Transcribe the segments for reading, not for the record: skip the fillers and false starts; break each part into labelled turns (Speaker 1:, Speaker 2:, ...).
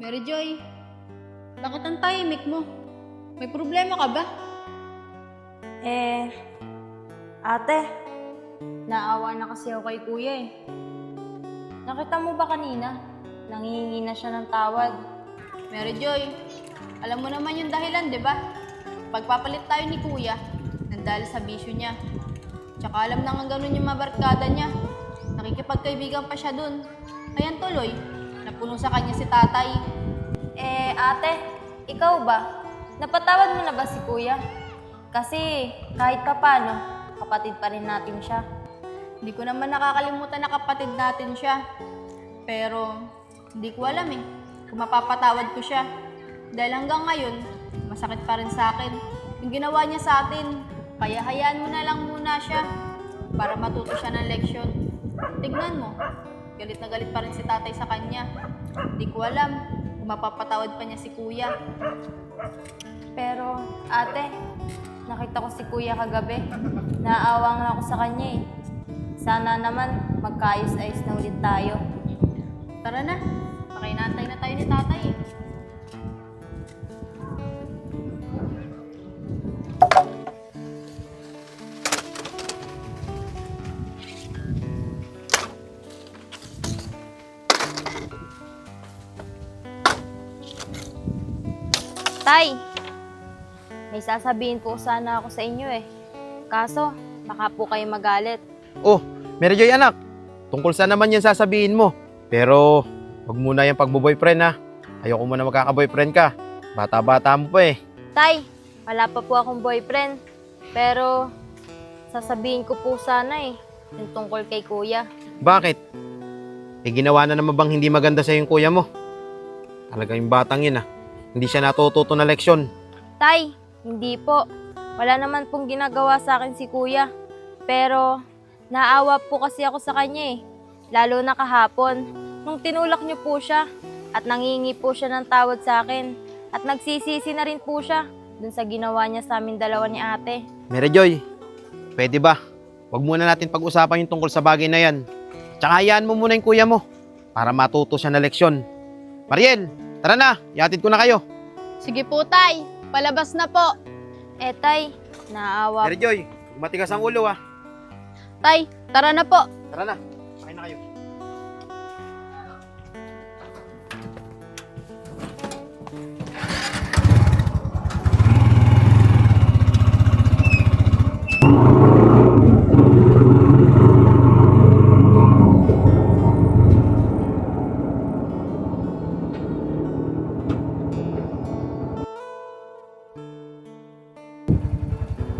Speaker 1: Mary Joy, bakit ang tahimik mo? May problema ka ba?
Speaker 2: Ate, naawa na kasi ako kay kuya eh. Nakita mo ba kanina? Nangihingi na siya ng tawad.
Speaker 1: Mary Joy, alam mo naman yung dahilan, di ba? Pagpapalit tayo ni kuya, nandali sa bisyo niya. Tsaka alam na nga ganun yung mabarkada niya. Nakikipagkaibigan pa siya dun. Kaya tuloy, napuno sa kanya si tatay.
Speaker 2: Ate, ikaw ba? Napatawad mo na ba si kuya? Kasi kahit papano, kapatid pa rin natin siya.
Speaker 1: Hindi ko naman nakakalimutan na kapatid natin siya. Pero hindi ko alam kung mapapatawad ko siya. Dahil hanggang ngayon, masakit pa rin sa akin yung ginawa niya sa atin. Kaya hayaan mo na lang muna siya para matuto siya ng leksyon. Tignan mo, galit na galit pa rin si tatay sa kanya. Hindi ko alam kung mapapatawad pa niya si kuya.
Speaker 2: Pero ate, nakita ko si kuya kagabi. Naawa nga ako sa kanya eh. Sana naman magkaayos-ayos na ulit tayo.
Speaker 1: Tara na, makainantay na tayo ni tatay eh.
Speaker 2: Tay, may sasabihin po sana ako sa inyo eh. Kaso, baka po kayo magalit.
Speaker 3: Oh, Mary Joy anak, tungkol saan naman yan sasabihin mo? Pero, wag muna yung pagbo-boyfriend ha. Ayoko muna magkaka-boyfriend ka. Bata-bata mo pa eh.
Speaker 2: Tay, wala pa po akong boyfriend. Pero, sasabihin ko po sana eh, yung tungkol kay kuya.
Speaker 3: Bakit? Ginawa na naman bang hindi maganda sa yung kuya mo? Talaga yung batang yun Hindi siya natututo na leksyon.
Speaker 2: Tay, hindi po. Wala naman pong ginagawa sa akin si kuya. Pero, naawa po kasi ako sa kanya eh. Lalo na kahapon. Nung tinulak niyo po siya at nangingi po siya ng tawad sa akin. At nagsisisi na rin po siya dun sa ginawa niya sa amin dalawa ni ate.
Speaker 3: Mary Joy, pwede ba? Wag muna natin pag-usapan yung tungkol sa bagay na yan. Tsaka hayaan mo muna yung kuya mo para matuto siya na leksyon. Mariel, tara na, ihatid ko na kayo.
Speaker 1: Sige po tay, palabas na po.
Speaker 2: Tay, naawa.
Speaker 3: Mary Joy, matigas ang ulo
Speaker 1: Tay, tara na po.
Speaker 3: Tara na, sakay na kayo.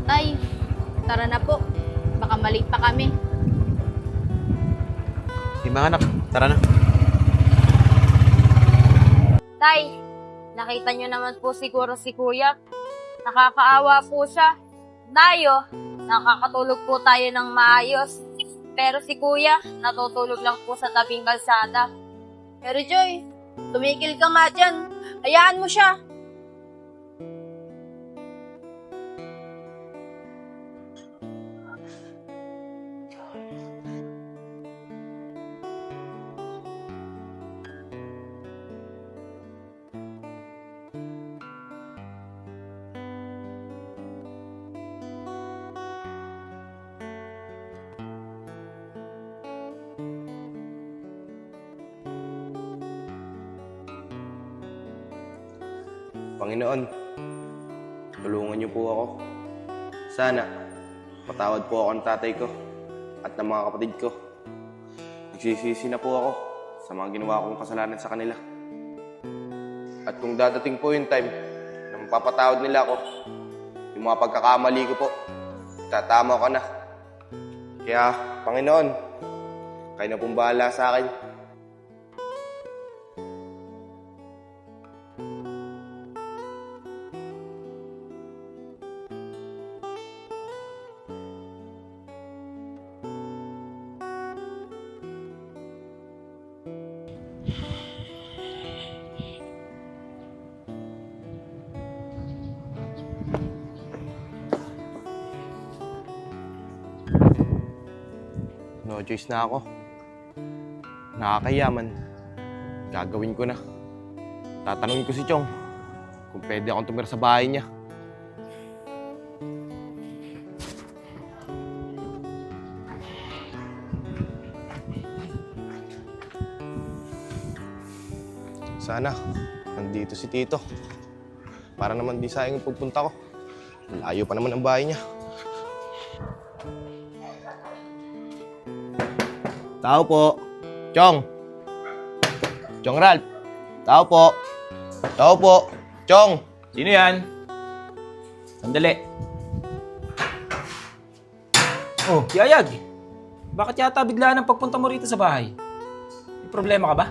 Speaker 1: Tay, tara na po. Baka malate pa kami.
Speaker 3: Sige mga anak, tara na.
Speaker 2: Tay, nakita niyo naman po siguro si kuya. Nakakaawa po siya. Tayo, nakakatulog po tayo ng maayos. Pero si kuya, natutulog lang po sa tabing kalsada.
Speaker 1: Mary Joy, tumigil ka nga dyan. Hayaan mo siya.
Speaker 4: Panginoon, tulungan niyo po ako. Sana, patawad po ako ng tatay ko at ng mga kapatid ko. Nagsisisi na po ako sa mga ginawa kong kasalanan sa kanila. At kung dadating po yung time na mapapatawad nila ako, yung mga pagkakamali ko po, tatama ko na. Kaya, Panginoon, kayo na pong bahala sa akin. No choice na ako. Nakakayaman. Gagawin ko na. Tatanungin ko si Chong kung pwede akong tumira sa bahay niya. Sana, nandito si Tito. Para naman di sayang yung pagpunta ko. Malayo pa naman ang bahay niya. Tao po. Chong. Chong Ralph. Tao po. Tao po. Chong.
Speaker 5: Sino yan? Sandali. Oh, Yayag. Bakit yata biglaan ang pagpunta mo rito sa bahay? May problema ka ba?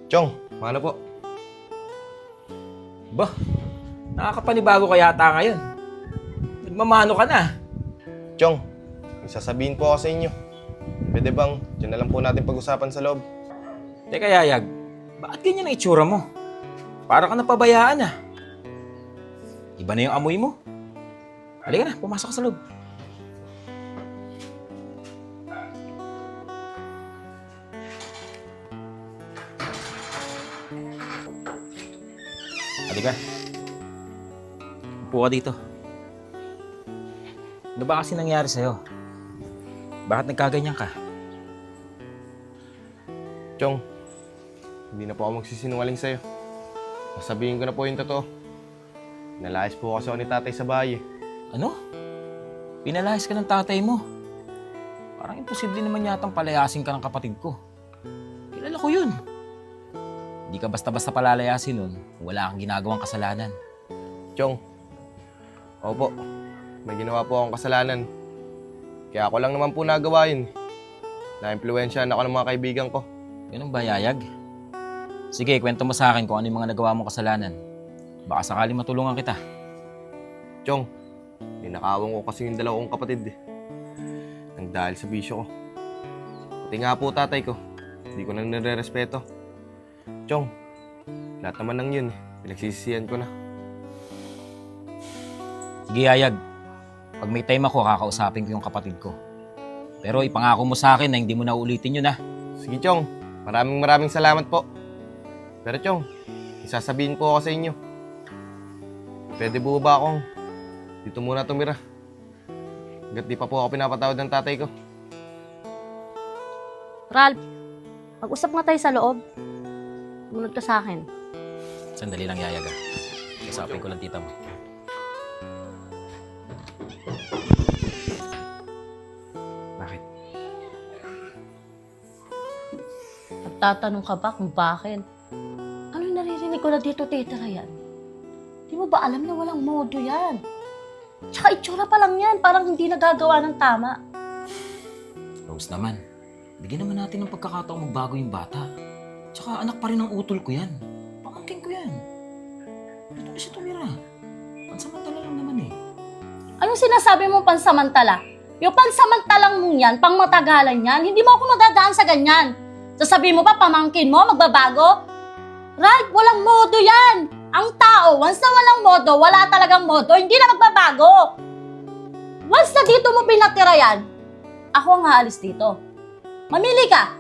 Speaker 4: Chong, ano po?
Speaker 5: Ba, nakakapanibago ka yata ngayon. Nagmamano ka na.
Speaker 4: Chong, may sasabihin po ako sa inyo. Pwede bang dyan na lang po natin pag-usapan sa loob?
Speaker 5: Teka, Yayag. Bakit ganyan ang itsura mo? Para ka napabayaan ah. Iba na yung amoy mo. Halika na, pumasok ka sa loob. Halika. Upo ka dito. Ano ba kasi nangyari sa'yo? Bakit nagkaganyan ka?
Speaker 4: Chong, hindi na po ako magsisinungaling sa'yo. Sasabihin ko na po yung totoo. Nalayas po kasi ako ni tatay sa bahay.
Speaker 5: Ano? Pinalayas ka ng tatay mo. Parang imposible naman yatang palayasin ka ng kapatid ko. Kilala ko yun. Hindi ka basta-basta palalayasin nun kung wala kang ginagawang kasalanan.
Speaker 4: Chong, opo, may ginawa po akong kasalanan. Kaya ako lang naman po nagawa yun. Na-impluwensyahan ako ng mga kaibigan ko.
Speaker 5: Ganun ba, Yayag? Sige, kwento mo sa akin kung ano yung mga nagawa mong kasalanan. Baka sakaling matulungan kita.
Speaker 4: Chong, ninakawan ko kasi yung dalawa kong kapatid eh. Nang dahil sa bisyo ko. Pati nga po tatay ko, hindi ko na nire-respeto. Chong, lahat naman ng yun, pinagsisisihan ko na.
Speaker 5: Sige, Yayag. Pag may time ako, kakausapin ko yung kapatid ko. Pero ipangako mo sa akin na hindi mo na uulitin yun, ha?
Speaker 4: Sige Chong, maraming salamat po. Pero Chong, isasabihin po ako sa inyo. Pwede po ba akong dito muna tumira? Hanggat di pa po ako pinapatawad ng tatay ko.
Speaker 6: Ralph, mag-usap nga tayo sa loob. Sumunod ka sa akin.
Speaker 5: Sandali lang, Yayag, ha? Kasapin ko lang tita mo. Bakit?
Speaker 6: Nagtatanong ka ba kung bakit? Ano yung naririnig ko na dito, titira yan? Di mo ba alam na walang modo yan? Tsaka itsura pa lang yan, parang hindi nagagawa ng tama.
Speaker 5: Rose naman, bigyan naman natin ng pagkakataong magbago yung bata. Tsaka anak pa rin ang utol ko yan. Pamangkin ko yan. Dito kasi tumira. Pansamantala lang naman eh.
Speaker 6: Anong sinasabi mo pansamantala? Yung pansamantalang mong yan, pang matagalan yan, hindi mo ako madadaan sa ganyan. Sasabihin mo pa, pamangkin mo, magbabago? Right, walang modo yan. Ang tao, once na walang modo, wala talagang modo, hindi na magbabago. Once na dito mo pinatira yan, ako ang aalis dito. Mamili ka.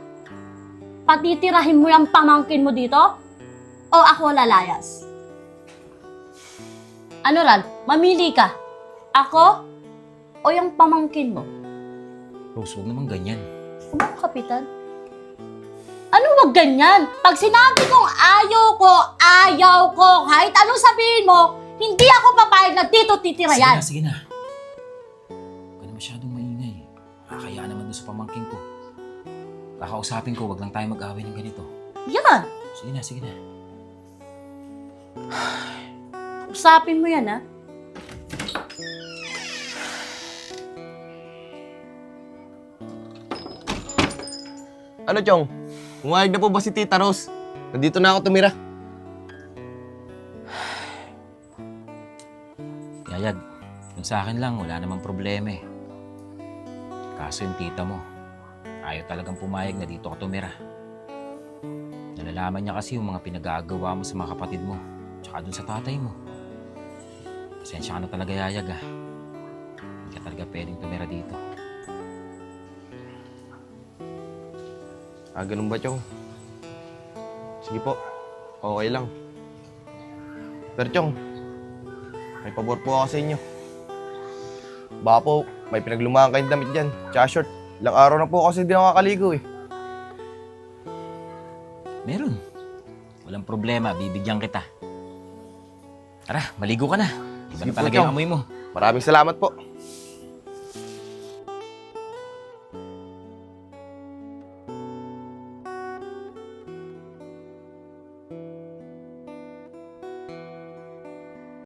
Speaker 6: Patitirahin mo yung pamangkin mo dito? O ako lalayas? Ano, Ralph? Mamili ka. Ako o yung pamangkin mo?
Speaker 5: Rose, huwag naman ganyan.
Speaker 6: Ano, Kapitan? Ano wag ganyan? Pag sinabi kong ayaw ko, kahit anong sabihin mo, hindi ako papayag na dito titira yan.
Speaker 5: Sige na. Huwag ka na masyadong maingay. Nakakaya naman doon sa pamangkin ko. Kakausapin ko, wag lang tayo mag-away ng ganito.
Speaker 6: Yan!
Speaker 5: Sige na, sige na.
Speaker 6: Usapin mo yan, ha?
Speaker 4: Ano Chong? Umayag na po ba si Tita Rose? Nandito na ako tumira.
Speaker 5: Yayag, yung sa akin lang, wala namang problema eh. Kaso yung tita mo, ayaw talagang pumayag na dito ka tumira. Nalalaman niya kasi yung mga pinagagawa mo sa mga kapatid mo, tsaka dun sa tatay mo. Pasensya ka na talaga, Yayag, ha. Hindi ka talaga pwedeng tumira dito.
Speaker 4: Ganun ba Chong? Sige po, okay lang. Pero Chong, may pabor po ako sa inyo. Baka po, may pinaglumaan kayong damit dyan. Tsaka short. Ilang araw na po kasi di nakakaligo eh.
Speaker 5: Meron. Walang problema, bibigyan kita. Tara, maligo ka na. Iba
Speaker 4: Sige
Speaker 5: na
Speaker 4: po,
Speaker 5: talaga
Speaker 4: Chong.
Speaker 5: yung amoy mo.
Speaker 4: Maraming salamat po.